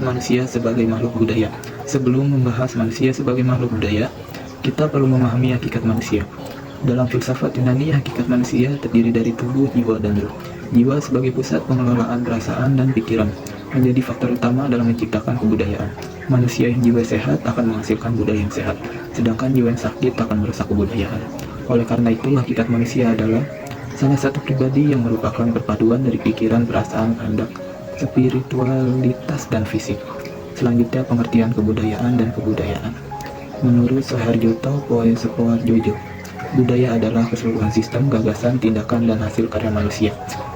manusia sebagai makhluk budaya. Sebelum membahas manusia sebagai makhluk budaya, kita perlu memahami hakikat manusia. Dalam filsafat Yunani, hakikat manusia terdiri dari tubuh, jiwa, dan ruh. Jiwa sebagai pusat pengelolaan perasaan dan pikiran menjadi faktor utama dalam menciptakan kebudayaan. Manusia yang jiwa sehat akan menghasilkan budaya yang sehat, sedangkan jiwa yang sakit akan merusak kebudayaan. Oleh karena itu, hakikat manusia adalah salah satu pribadi yang merupakan perpaduan dari pikiran, perasaan, kehendak, spiritualitas, dan fisik. Selanjutnya, pengertian kebudayaan dan kebudayaan. Menurut Soeharjoto Poesopoarjojo, budaya adalah keseluruhan sistem, gagasan, tindakan, dan hasil karya manusia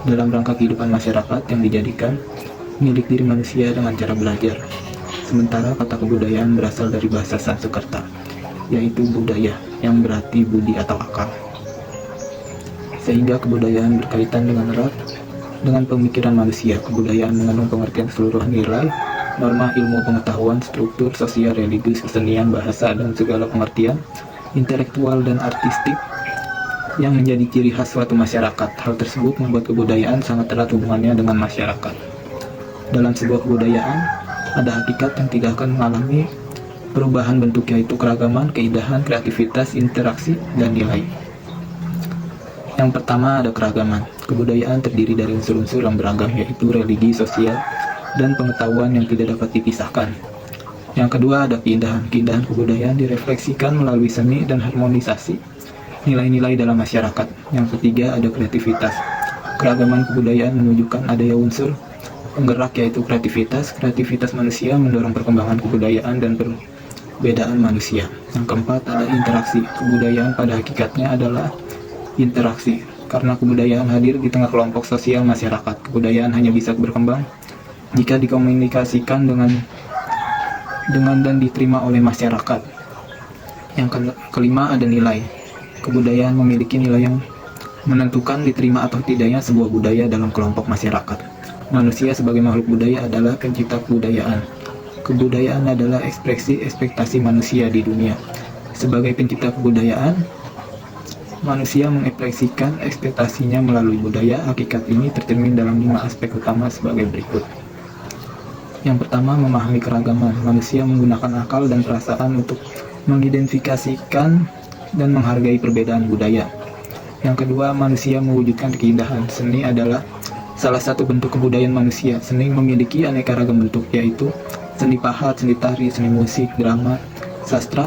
dalam rangka kehidupan masyarakat yang dijadikan milik diri manusia dengan cara belajar. Sementara kata kebudayaan berasal dari bahasa Sanskerta, yaitu budaya, yang berarti budi atau akal. Sehingga kebudayaan berkaitan dengan erat dengan pemikiran manusia. Kebudayaan mengandung pengertian keseluruhan nilai, norma, ilmu, pengetahuan, struktur, sosial, religius, kesenian, bahasa, dan segala pengertian intelektual dan artistik yang menjadi ciri khas suatu masyarakat. Hal tersebut membuat kebudayaan sangat erat hubungannya dengan masyarakat. Dalam sebuah kebudayaan, ada hakikat yang tidak akan mengalami perubahan bentuk, yaitu keragaman, keindahan, kreativitas, interaksi, dan nilai. Yang pertama, ada keragaman. Kebudayaan terdiri dari unsur-unsur yang beragam, yaitu religi, sosial, dan pengetahuan yang tidak dapat dipisahkan. Yang kedua, ada keindahan. Keindahan kebudayaan direfleksikan melalui seni dan harmonisasi nilai-nilai dalam masyarakat. Yang ketiga, ada kreativitas. Keragaman kebudayaan menunjukkan adanya unsur penggerak, yaitu kreativitas. Kreativitas manusia mendorong perkembangan kebudayaan dan perbedaan manusia. Yang keempat, ada interaksi. Kebudayaan pada hakikatnya adalah interaksi. Karena kebudayaan hadir di tengah kelompok sosial masyarakat, kebudayaan hanya bisa berkembang jika dikomunikasikan dengan dan diterima oleh masyarakat. Yang kelima, ada nilai. Kebudayaan memiliki nilai yang menentukan diterima atau tidaknya sebuah budaya dalam kelompok masyarakat. Manusia sebagai makhluk budaya adalah pencipta kebudayaan. Kebudayaan adalah ekspresi ekspektasi manusia di dunia. Sebagai pencipta kebudayaan, manusia mengekspresikan ekspektasinya melalui budaya. Hakikat ini tercermin dalam 5 aspek utama sebagai berikut. Yang pertama, memahami keragaman. Manusia menggunakan akal dan perasaan untuk mengidentifikasikan dan menghargai perbedaan budaya. Yang kedua, manusia mewujudkan keindahan. Seni adalah salah satu bentuk kebudayaan manusia. Seni memiliki aneka ragam bentuk, yaitu seni pahat, seni tari, seni musik, drama, sastra,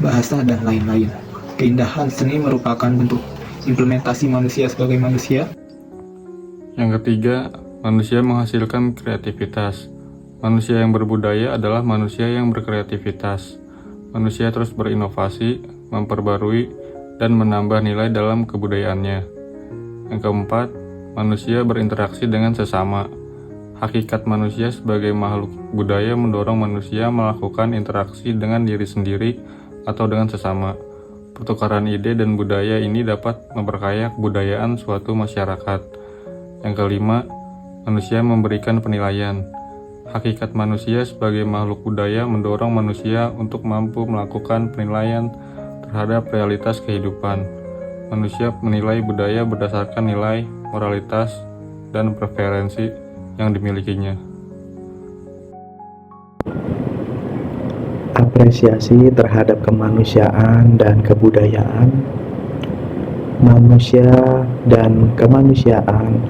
bahasa, dan lain-lain. Keindahan seni merupakan bentuk implementasi manusia sebagai manusia. Yang ketiga, manusia menghasilkan kreativitas. Manusia yang berbudaya adalah manusia yang berkreativitas. Manusia terus berinovasi, memperbarui, dan menambah nilai dalam kebudayaannya. Yang keempat, manusia berinteraksi dengan sesama. Hakikat manusia sebagai makhluk budaya mendorong manusia melakukan interaksi dengan diri sendiri atau dengan sesama. Pertukaran ide dan budaya ini dapat memperkaya kebudayaan suatu masyarakat. Yang kelima, manusia memberikan penilaian. Hakikat manusia sebagai makhluk budaya mendorong manusia untuk mampu melakukan penilaian terhadap realitas kehidupan. Manusia menilai budaya berdasarkan nilai, moralitas, dan preferensi yang dimilikinya. Apresiasi terhadap kemanusiaan dan kebudayaan. Manusia dan kemanusiaan.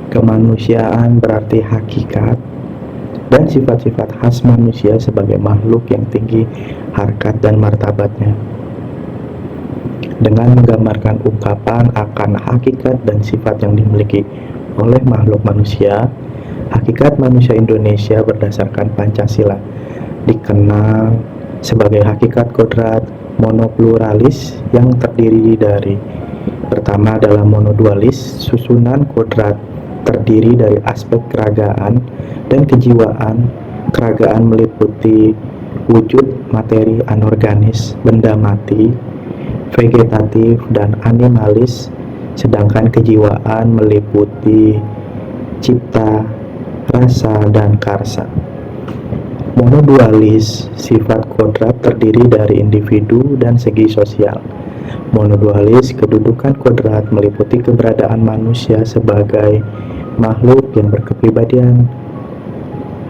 Kemanusiaan berarti hakikat dan sifat-sifat khas manusia sebagai makhluk yang tinggi harkat dan martabatnya. Dengan menggambarkan ungkapan akan hakikat dan sifat yang dimiliki oleh makhluk manusia, hakikat manusia Indonesia berdasarkan Pancasila dikenal sebagai hakikat kodrat monopluralis yang terdiri dari: pertama adalah monodualis, susunan kodrat terdiri dari aspek keragaan dan kejiwaan. Keragaan meliputi wujud materi anorganis, benda mati, vegetatif, dan animalis, sedangkan kejiwaan meliputi cipta, rasa, dan karsa. Monodualis, sifat kodrat terdiri dari individu dan segi sosial. Monodualis, kedudukan kodrat meliputi keberadaan manusia sebagai makhluk yang berkepribadian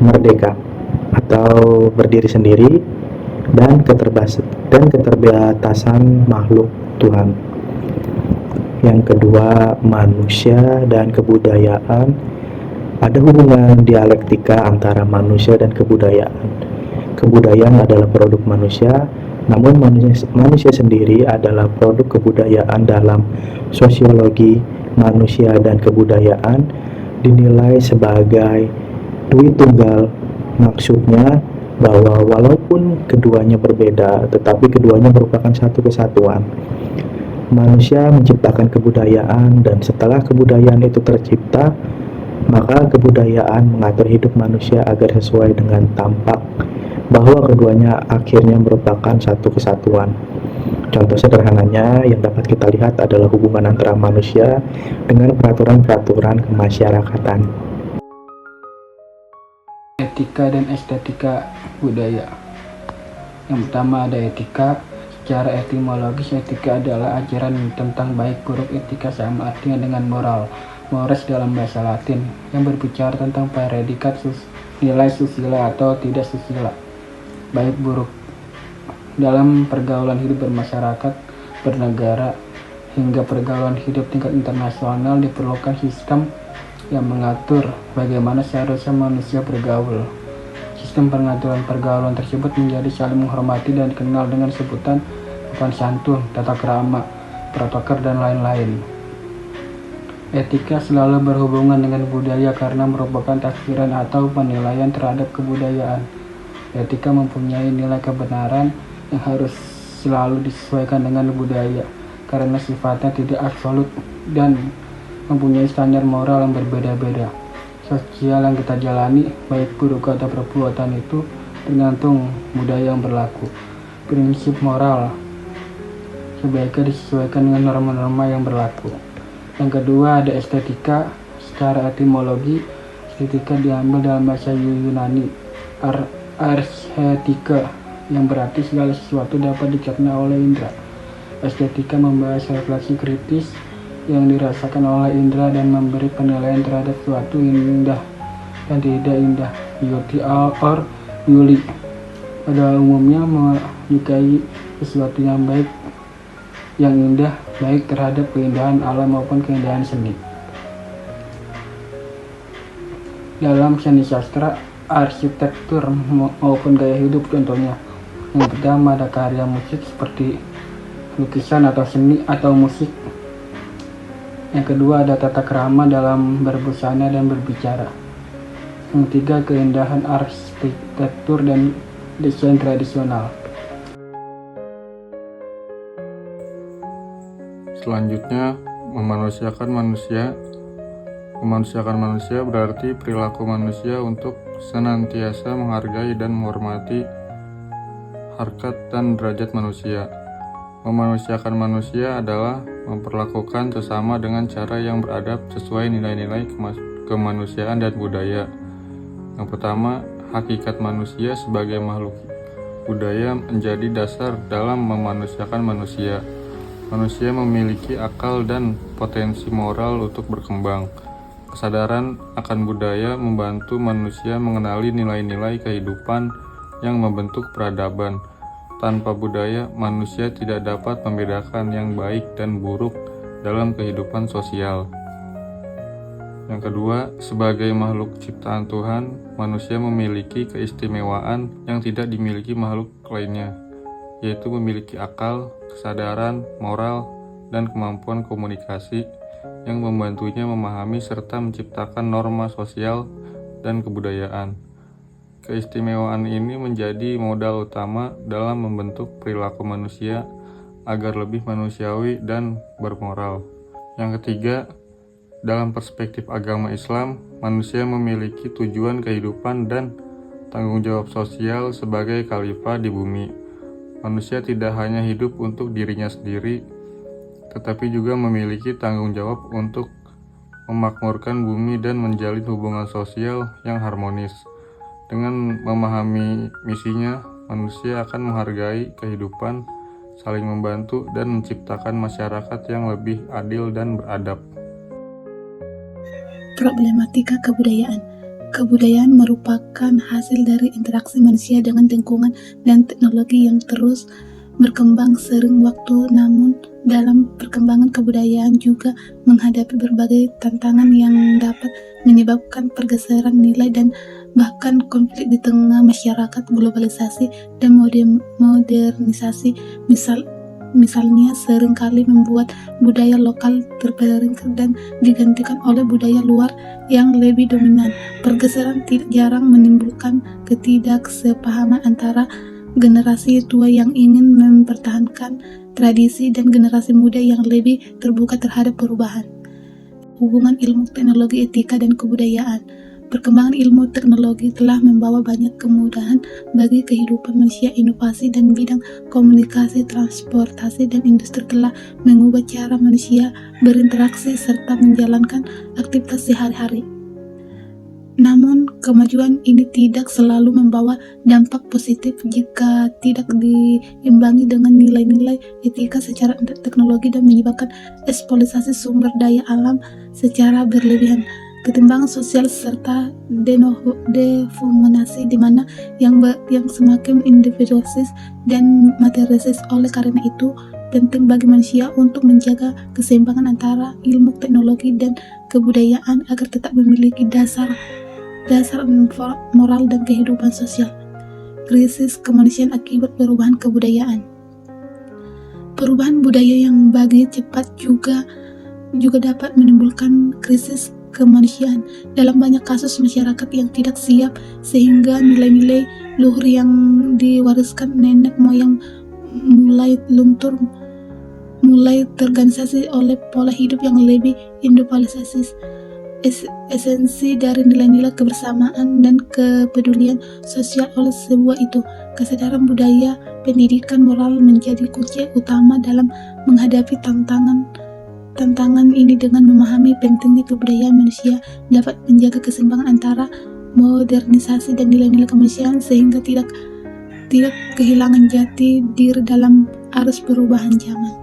merdeka. atau berdiri sendiri, dan keterbatasan makhluk Tuhan. Yang kedua, manusia dan kebudayaan. Ada hubungan dialektika antara manusia dan kebudayaan. Kebudayaan adalah produk manusia, namun manusia sendiri adalah produk kebudayaan. Dalam sosiologi, manusia dan kebudayaan dinilai sebagai dui tunggal. Maksudnya bahwa walaupun keduanya berbeda, tetapi keduanya merupakan satu kesatuan. Manusia menciptakan kebudayaan, dan setelah kebudayaan itu tercipta, maka kebudayaan mengatur hidup manusia agar sesuai dengan tampak bahwa keduanya akhirnya merupakan satu kesatuan. Contoh sederhananya yang dapat kita lihat adalah hubungan antara manusia dengan peraturan-peraturan kemasyarakatan. Etika dan estetika budaya. Yang pertama ada etika. Secara etimologis, etika adalah ajaran tentang baik buruk. Etika sama artinya dengan moral. Mores dalam bahasa Latin, yang berbicara tentang predikat nilai susila atau tidak susila, baik buruk. Dalam pergaulan hidup bermasyarakat, bernegara, hingga pergaulan hidup tingkat internasional diperlukan sistem yang mengatur bagaimana seharusnya manusia bergaul. Sistem pengaturan pergaulan tersebut menjadi saling menghormati dan dikenal dengan sebutan sopan santun, tata krama, protokol, dan lain-lain. Etika selalu berhubungan dengan budaya karena merupakan tafsiran atau penilaian terhadap kebudayaan. Etika mempunyai nilai kebenaran yang harus selalu disesuaikan dengan budaya karena sifatnya tidak absolut dan mempunyai standar moral yang berbeda-beda. Sosial yang kita jalani, baik buruk atau perbuatan itu tergantung budaya yang berlaku. Prinsip moral sebaiknya disesuaikan dengan norma-norma yang berlaku. Yang kedua ada estetika. Secara etimologi, estetika diambil dalam bahasa Yunani archetika, yang berarti segala sesuatu dapat dicerna oleh indera. Estetika membahas refleksi kritis yang dirasakan oleh indera dan memberi penilaian terhadap suatu indah dan tidak indah, beauty or beauty. Pada umumnya menyukai sesuatu yang baik, yang indah, baik terhadap keindahan alam maupun keindahan seni. Dalam seni sastra, arsitektur maupun gaya hidup contohnya. Yang pertama ada karya musik seperti lukisan atau seni atau musik. Yang kedua ada tata krama dalam berbusana dan berbicara. Yang ketiga keindahan arsitektur dan desain tradisional. Selanjutnya, memanusiakan manusia. Memanusiakan manusia berarti perilaku manusia untuk senantiasa menghargai dan menghormati harkat dan derajat manusia. Memanusiakan manusia adalah memperlakukan sesama dengan cara yang beradab sesuai nilai-nilai kemanusiaan dan budaya. Yang pertama, hakikat manusia sebagai makhluk budaya menjadi dasar dalam memanusiakan manusia. Manusia memiliki akal dan potensi moral untuk berkembang. Kesadaran akan budaya membantu manusia mengenali nilai-nilai kehidupan yang membentuk peradaban. Tanpa budaya, manusia tidak dapat membedakan yang baik dan buruk dalam kehidupan sosial. Yang kedua, sebagai makhluk ciptaan Tuhan, manusia memiliki keistimewaan yang tidak dimiliki makhluk lainnya, yaitu memiliki akal, kesadaran, moral, dan kemampuan komunikasi yang membantunya memahami serta menciptakan norma sosial dan kebudayaan. Keistimewaan ini menjadi modal utama dalam membentuk perilaku manusia agar lebih manusiawi dan bermoral. Yang ketiga, dalam perspektif agama Islam, manusia memiliki tujuan kehidupan dan tanggung jawab sosial sebagai khalifah di bumi. Manusia tidak hanya hidup untuk dirinya sendiri, tetapi juga memiliki tanggung jawab untuk memakmurkan bumi dan menjalin hubungan sosial yang harmonis. Dengan memahami misinya, manusia akan menghargai kehidupan, saling membantu, dan menciptakan masyarakat yang lebih adil dan beradab. Problematika kebudayaan. Kebudayaan merupakan hasil dari interaksi manusia dengan lingkungan dan teknologi yang terus berkembang seiring waktu, namun dalam perkembangan kebudayaan juga menghadapi berbagai tantangan yang dapat menyebabkan pergeseran nilai dan bahkan konflik di tengah masyarakat globalisasi dan modernisasi. Misalnya seringkali membuat budaya lokal terperinci dan digantikan oleh budaya luar yang lebih dominan. Pergeseran tidak jarang menimbulkan ketidaksepahaman antara generasi tua yang ingin mempertahankan tradisi dan generasi muda yang lebih terbuka terhadap perubahan. Hubungan ilmu teknologi, etika, dan kebudayaan. Perkembangan ilmu teknologi telah membawa banyak kemudahan bagi kehidupan manusia. Inovasi dan bidang komunikasi, transportasi, dan industri telah mengubah cara manusia berinteraksi serta menjalankan aktivitas sehari-hari. Namun, kemajuan ini tidak selalu membawa dampak positif jika tidak diimbangi dengan nilai-nilai etika secara teknologi dan menyebabkan eksploitasi sumber daya alam secara berlebihan. Ketimbangan sosial serta dehumanisasi di mana yang semakin individualis dan materialis. Oleh karena itu, penting bagi manusia untuk menjaga keseimbangan antara ilmu teknologi dan kebudayaan agar tetap memiliki dasar moral dan kehidupan sosial. Krisis kemanusiaan akibat perubahan kebudayaan. Perubahan budaya yang begitu cepat juga dapat menimbulkan krisis kemanusiaan. Dalam banyak kasus masyarakat yang tidak siap sehingga nilai-nilai luhur yang diwariskan nenek moyang mulai luntur, mulai terorganisasi oleh pola hidup yang lebih individualis. Esensi dari nilai-nilai kebersamaan dan kepedulian sosial oleh sebuah itu, kesadaran budaya, pendidikan moral menjadi kunci utama dalam menghadapi tantangan ini. Dengan memahami pentingnya kebudayaan, manusia dapat menjaga keseimbangan antara modernisasi dan nilai-nilai kemanusiaan sehingga tidak kehilangan jati diri dalam arus perubahan zaman.